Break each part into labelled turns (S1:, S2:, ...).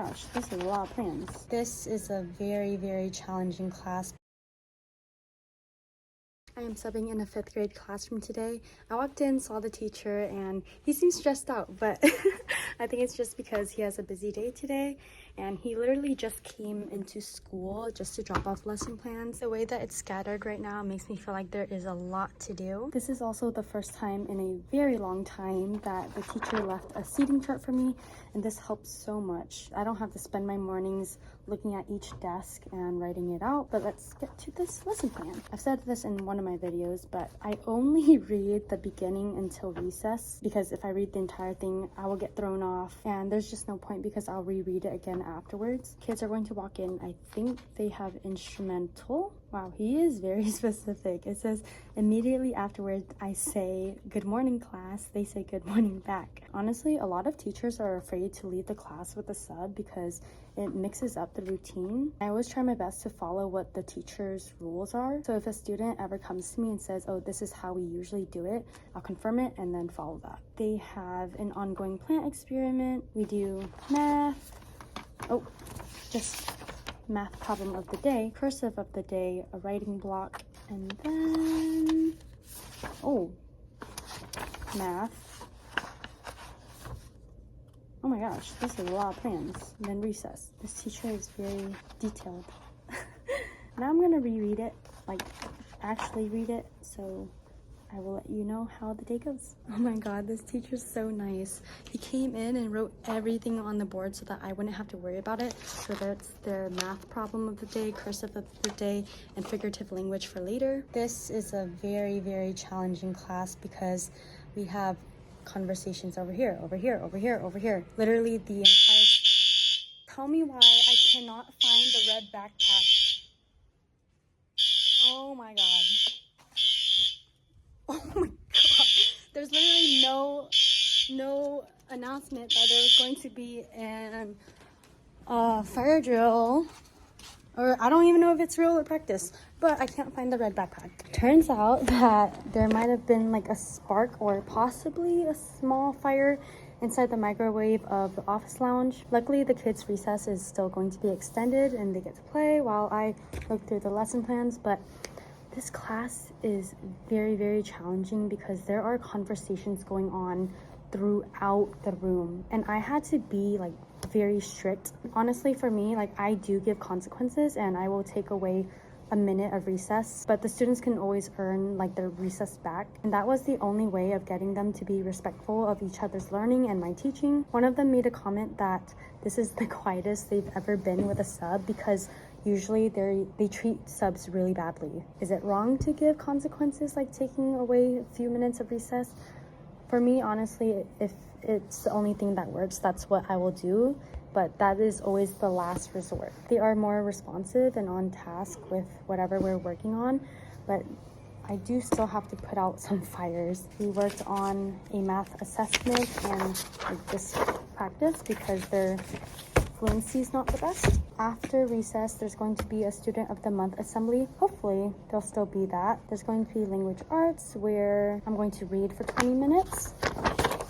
S1: gosh, this is a lot of plans. This is a very, very challenging class. I am subbing in a 5th grade classroom today. I walked in, saw the teacher, and he seems stressed out, but I think it's just because he has a busy day today, and he literally just came into school just to drop off lesson plans. The way that it's scattered right now makes me feel like there is a lot to do. This is also the first time in a very long time that the teacher left a seating chart for me, and this helps so much. I don't have to spend my mornings looking at each desk and writing it out, but let's get to this lesson plan. I've said this in one of my videos, but I only read the beginning until recess, because if I read the entire thing, I will get thrown off, and there's just no point because I'll reread it again afterwards. Kids are going to walk in. I think they have instrumental. Wow, he is very specific. It says, immediately afterwards, I say, good morning, class. They say good morning back. Honestly, a lot of teachers are afraid to leave the class with a sub because it mixes up the routine. I always try my best to follow what the teacher's rules are. So if a student ever comes to me and says, oh, this is how we usually do it, I'll confirm it and then follow that. They have an ongoing plant experiment. We do math. Oh, just math problem of the day, cursive of the day, a writing block, and then, oh, math. Oh my gosh, this is a lot of plans. And then recess. This teacher is very detailed. Now I'm gonna reread it, like actually read it, so I will let you know how the day goes. Oh my god, this teacher's so nice. He came in and wrote everything on the board so that I wouldn't have to worry about it. So that's their math problem of the day, cursive of the day, and figurative language for later. This is a very, very challenging class because we have conversations over here, over here, over here, over here. Literally the entire... Tell me why I cannot find the red backpack. Oh my god. Oh my god. There's literally no announcement that there was going to be an fire drill. Or I don't even know if it's real or practice, but I can't find the red backpack. Turns out that there might have been like a spark or possibly a small fire inside the microwave of the office lounge. Luckily, the kids' recess is still going to be extended and they get to play while I look through the lesson plans, but this class is very, very challenging because there are conversations going on throughout the room, and I had to be like very strict. Honestly, for me, like I do give consequences and I will take away a minute of recess, but the students can always earn like their recess back, and that was the only way of getting them to be respectful of each other's learning and my teaching. One of them made a comment that this is the quietest they've ever been with a sub because usually they treat subs really badly. Is it wrong to give consequences like taking away a few minutes of recess? For me, honestly, if it's the only thing that works, that's what I will do, but that is always the last resort. They are more responsive and on task with whatever we're working on, but I do still have to put out some fires. We worked on a math assessment and like this practice because their fluency is not the best. After recess, there's going to be a student of the month assembly. Hopefully there'll still be that. There's going to be language arts where I'm going to read for 20 minutes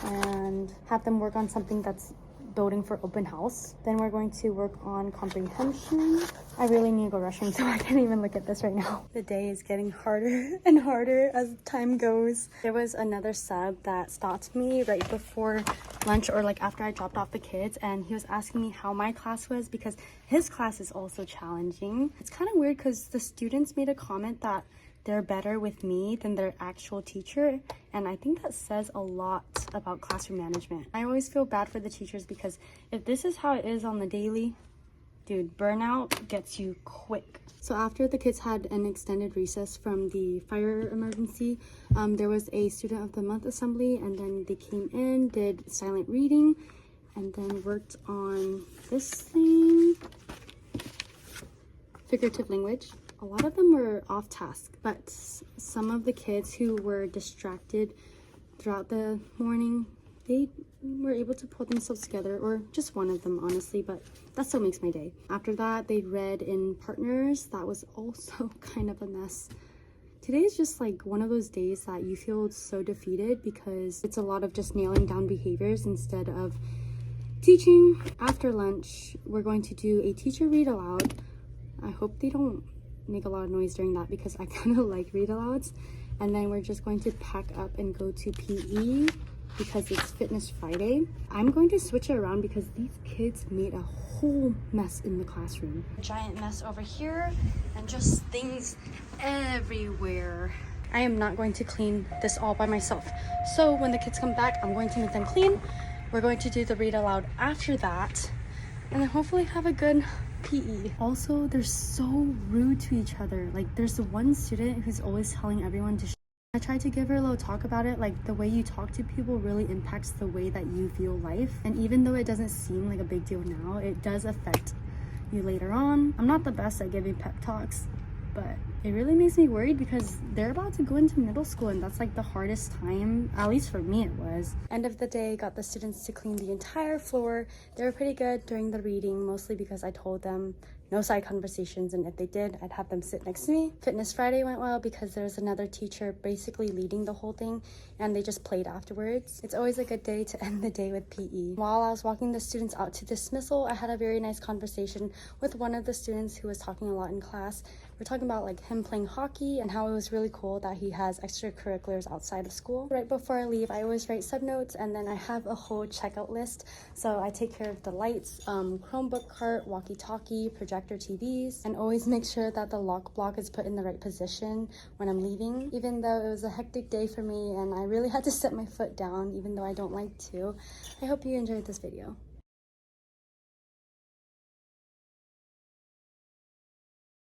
S1: and have them work on something that's building for open house. Then we're going to work on comprehension. I really need to go rushing, so I can't even look at this right now. The day is getting harder and harder as time goes. There was another sub that stopped me right before lunch or like after I dropped off the kids, and he was asking me how my class was because his class is also challenging. It's kind of weird because the students made a comment that they're better with me than their actual teacher, and I think that says a lot about classroom management. I always feel bad for the teachers because if this is how it is on the daily, dude, burnout gets you quick. So after the kids had an extended recess from the fire emergency, there was a student of the month assembly, and then they came in, did silent reading, and then worked on this thing, figurative language. A lot of them were off task, but some of the kids who were distracted throughout the morning, they were able to pull themselves together, or just one of them, honestly, but that still makes my day. After that, they read in partners. That was also kind of a mess. Today is just like one of those days that you feel so defeated because it's a lot of just nailing down behaviors instead of teaching. After lunch, we're going to do a teacher read aloud. I hope they don't make a lot of noise during that because I kind of like read alouds. And then we're just going to pack up and go to PE because it's Fitness Friday. I'm going to switch it around because these kids made a whole mess in the classroom. A giant mess over here and just things everywhere. I am not going to clean this all by myself. So when the kids come back, I'm going to make them clean. We're going to do the read aloud after that and then hopefully have a good PE. Also, they're so rude to each other. Like, there's the one student who's always telling everyone to I tried to give her a little talk about it, like the way you talk to people really impacts the way that you view life. And even though it doesn't seem like a big deal now, it does affect you later on. I'm not the best at giving pep talks, but it really makes me worried because they're about to go into middle school and that's like the hardest time, at least for me it was. End of the day, got the students to clean the entire floor. They were pretty good during the reading, mostly because I told them no side conversations, and if they did, I'd have them sit next to me. Fitness Friday went well because there was another teacher basically leading the whole thing and they just played afterwards. It's always a good day to end the day with PE. While I was walking the students out to Dismissal, I had a very nice conversation with one of the students who was talking a lot in class. We're talking about like him playing hockey and how it was really cool that he has extracurriculars outside of school. Right before I leave, I always write sub notes and then I have a whole checkout list. So I take care of the lights, Chromebook cart, walkie-talkie, projector TVs, and always make sure that the lock block is put in the right position when I'm leaving. Even though it was a hectic day for me and I really had to set my foot down, even though I don't like to. I hope you enjoyed this video.